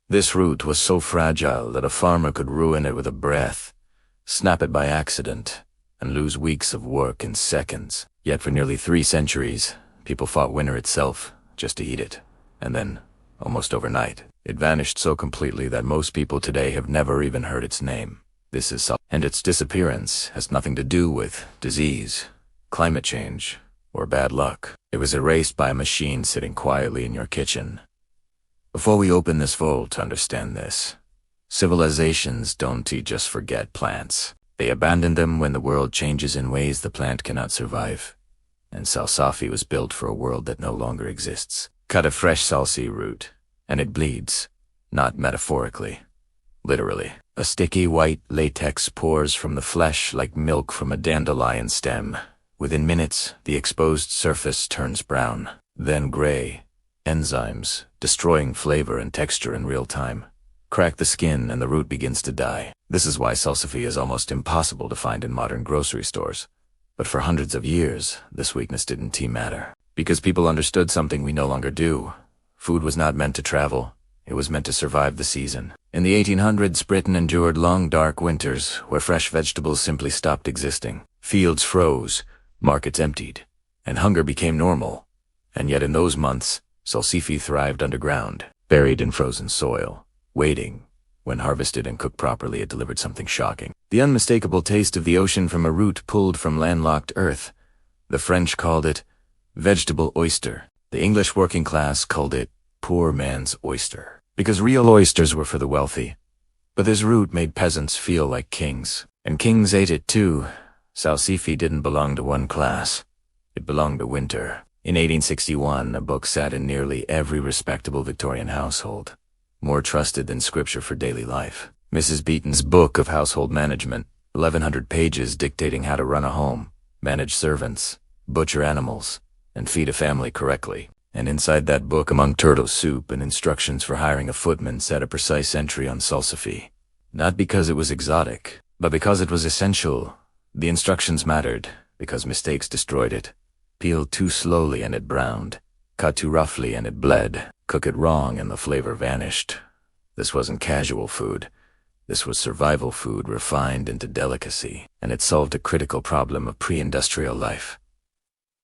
This root was so fragile that a farmer could ruin it with a breath, snap it by accident, and lose weeks of work in seconds. Yet for nearly 3 centuries, people fought winter itself just to eat it. And then, almost overnight, it vanished so completely that most people today have never even heard its name. And its disappearance has nothing to do with disease, climate change, or bad luck. It was erased by a machine sitting quietly in your kitchen. Before we open this vault to understand this, civilizations don't just forget plants. They abandon them when the world changes in ways the plant cannot survive. And salsafi was built for a world that no longer exists. Cut a fresh salsi root, and it bleeds, not metaphorically, literally. A sticky white latex pours from the flesh like milk from a dandelion stem. Within minutes, the exposed surface turns brown, then gray. Enzymes, destroying flavor and texture in real time, crack the skin and the root begins to die. This is why salsafi is almost impossible to find in modern grocery stores. But for hundreds of years, this weakness didn't matter. Because people understood something we no longer do. Food was not meant to travel. It was meant to survive the season. In the 1800s, Britain endured long, dark winters where fresh vegetables simply stopped existing. Fields froze, markets emptied, and hunger became normal. And yet in those months, salsifi thrived underground, buried in frozen soil, waiting. When harvested and cooked properly, it delivered something shocking. The unmistakable taste of the ocean from a root pulled from landlocked earth. The French called it vegetable oyster. The English working class called it poor man's oyster, because real oysters were for the wealthy. But this root made peasants feel like kings, and kings ate it too. Salsifi didn't belong to one class. It belonged to winter. In 1861, a book sat in nearly every respectable Victorian household, more trusted than scripture for daily life. Mrs. Beeton's Book of Household Management, 1,100 pages dictating how to run a home, manage servants, butcher animals, and feed a family correctly. And inside that book, among turtle soup and instructions for hiring a footman, sat a precise entry on salsifi. Not because it was exotic, but because it was essential. The instructions mattered, because mistakes destroyed it. Peel too slowly and it browned. Cut too roughly and it bled. Cook it wrong and the flavor vanished. This wasn't casual food. This was survival food refined into delicacy, and it solved a critical problem of pre-industrial life.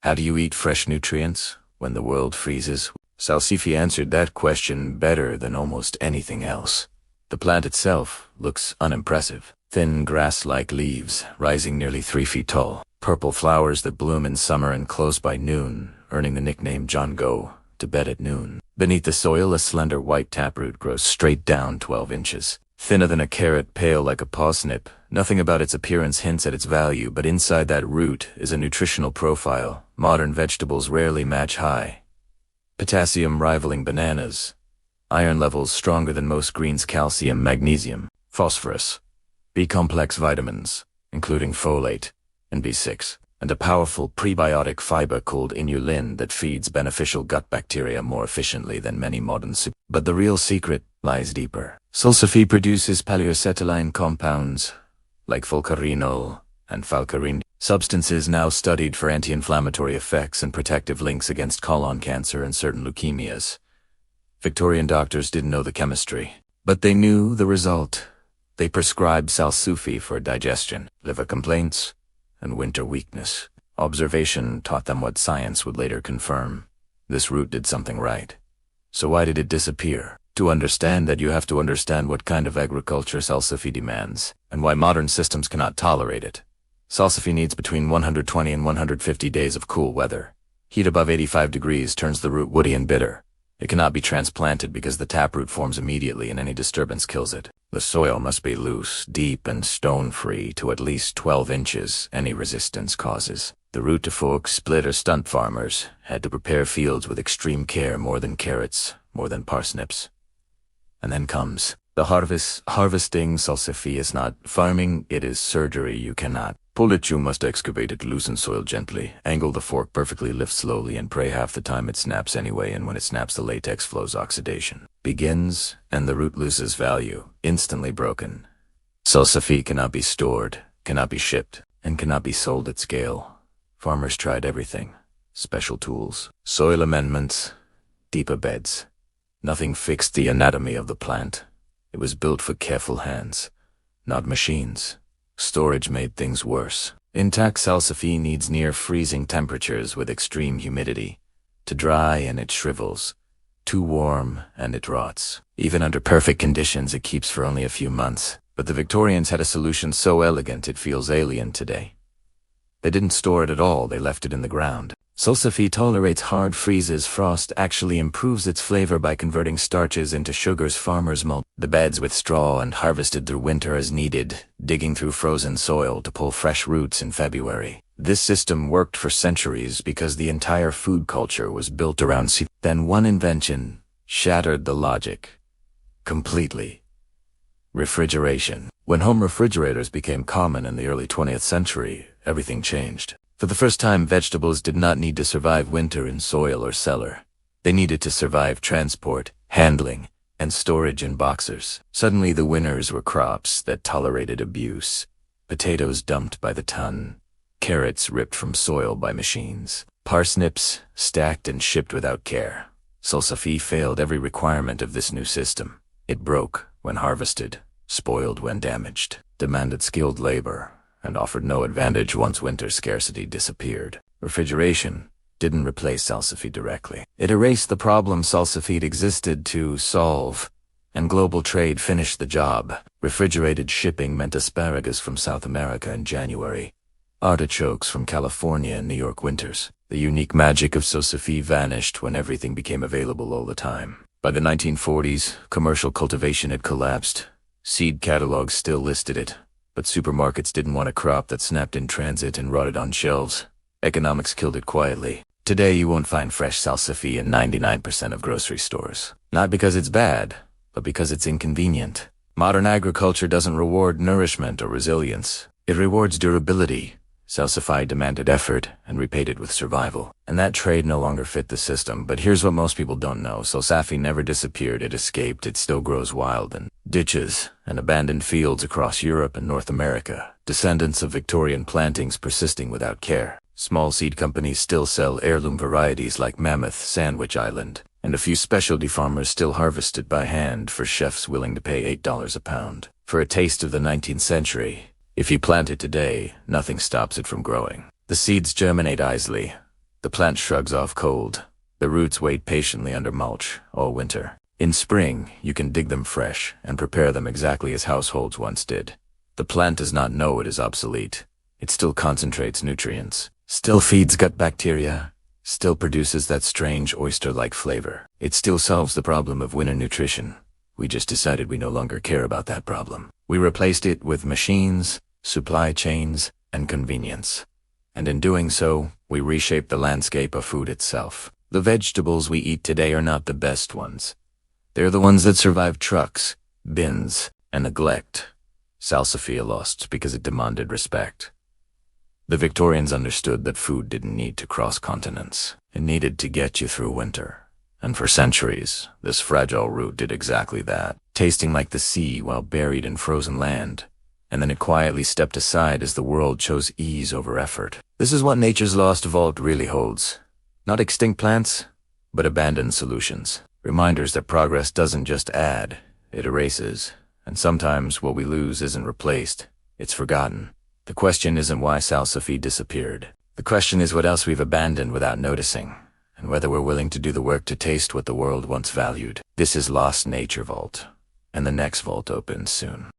How do you eat fresh nutrients when the world freezes? Salsifi answered that question better than almost anything else. The plant itself looks unimpressive. Thin grass-like leaves, rising nearly 3 feet tall. Purple flowers that bloom in summer and close by noon, earning the nickname John Go, to bed at noon. Beneath the soil, a slender white taproot grows straight down 12 inches. Thinner than a carrot, pale like a parsnip. Nothing about its appearance hints at its value, but inside that root is a nutritional profile modern vegetables rarely match high. Potassium rivaling bananas. Iron levels stronger than most greens, calcium, magnesium, phosphorus. B-complex vitamins, including folate and B6, and a powerful prebiotic fiber called inulin that feeds beneficial gut bacteria more efficiently than many modern soups. But the real secret lies deeper. Salsifi produces polyacetylene compounds, like fulcarinol and falcarin, substances now studied for anti-inflammatory effects and protective links against colon cancer and certain leukemias. Victorian doctors didn't know the chemistry, but they knew the result. They prescribed salsifi for digestion, liver complaints, and winter weakness. Observation taught them what science would later confirm. This root did something right. So why did it disappear? To understand that, you have to understand what kind of agriculture salsifi demands, and why modern systems cannot tolerate it. Salsifi needs between 120 and 150 days of cool weather. Heat above 85 degrees turns the root woody and bitter. It cannot be transplanted because the taproot forms immediately and any disturbance kills it. The soil must be loose, deep, and stone-free to at least 12 inches any resistance causes. The root to fork, split, or stunt farmers had to prepare fields with extreme care, more than carrots, more than parsnips. And then comes the harvest. Harvesting salsifi is not farming, it is surgery. You cannot pull it, you must excavate it, loosen soil gently, angle the fork perfectly, lift slowly, and pray half the time it snaps anyway, and when it snaps the latex flows, oxidation begins, and the root loses value, instantly broken. Salsifi cannot be stored, cannot be shipped, and cannot be sold at scale. Farmers tried everything. Special tools, soil amendments, deeper beds, Nothing fixed the anatomy of the plant. It was built for careful hands, not machines. Storage made things worse. Intact salsify needs near freezing temperatures with extreme humidity. Too dry and it shrivels. Too warm and it rots. Even under perfect conditions it keeps for only a few months. But the Victorians had a solution so elegant it feels alien today. They didn't store it at all, they left it in the ground. Salsify tolerates hard freezes. Frost actually improves its flavor by converting starches into sugars. Farmers mulch the beds with straw and harvested through winter as needed, digging through frozen soil to pull fresh roots in February. This system worked for centuries because the entire food culture was built around sea. Then one invention shattered the logic completely. Refrigeration. When home refrigerators became common in the early 20th century, everything changed. For the first time, vegetables did not need to survive winter in soil or cellar. They needed to survive transport, handling, and storage in boxers. Suddenly the winners were crops that tolerated abuse. Potatoes dumped by the ton. Carrots ripped from soil by machines. Parsnips stacked and shipped without care. Salsify failed every requirement of this new system. It broke when harvested, spoiled when damaged, demanded skilled labor, and offered no advantage once winter scarcity disappeared. Refrigeration didn't replace salsify directly. It erased the problem salsify existed to solve, and global trade finished the job. Refrigerated shipping meant asparagus from South America in January, artichokes from California in New York winters. The unique magic of salsify vanished when everything became available all the time. By the 1940s, commercial cultivation had collapsed. Seed catalogs still listed it, but supermarkets didn't want a crop that snapped in transit and rotted on shelves. Economics killed it quietly. Today you won't find fresh salsify in 99% of grocery stores. Not because it's bad, but because it's inconvenient. Modern agriculture doesn't reward nourishment or resilience. It rewards durability. Salsify demanded effort and repaid it with survival. And that trade no longer fit the system. But here's what most people don't know. Salsify never disappeared. It escaped. It still grows wild in ditches and abandoned fields across Europe and North America. Descendants of Victorian plantings persisting without care. Small seed companies still sell heirloom varieties like Mammoth, Sandwich Island, and a few specialty farmers still harvest it by hand for chefs willing to pay $8 a pound. For a taste of the 19th century, if you plant it today, nothing stops it from growing. The seeds germinate easily. The plant shrugs off cold. The roots wait patiently under mulch all winter. In spring, you can dig them fresh and prepare them exactly as households once did. The plant does not know it is obsolete. It still concentrates nutrients, still feeds gut bacteria, still produces that strange oyster-like flavor. It still solves the problem of winter nutrition. We just decided we no longer care about that problem. We replaced it with machines, supply chains, and convenience. And in doing so, we reshaped the landscape of food itself. The vegetables we eat today are not the best ones. They're the ones that survived trucks, bins, and neglect. Salsify lost because it demanded respect. The Victorians understood that food didn't need to cross continents. It needed to get you through winter. And for centuries, this fragile root did exactly that, tasting like the sea while buried in frozen land. And then it quietly stepped aside as the world chose ease over effort. This is what nature's lost vault really holds. Not extinct plants, but abandoned solutions. Reminders that progress doesn't just add, it erases. And sometimes what we lose isn't replaced, it's forgotten. The question isn't why salsify disappeared. The question is what else we've abandoned without noticing, and whether we're willing to do the work to taste what the world once valued. This is Lost Nature Vault, and the next vault opens soon.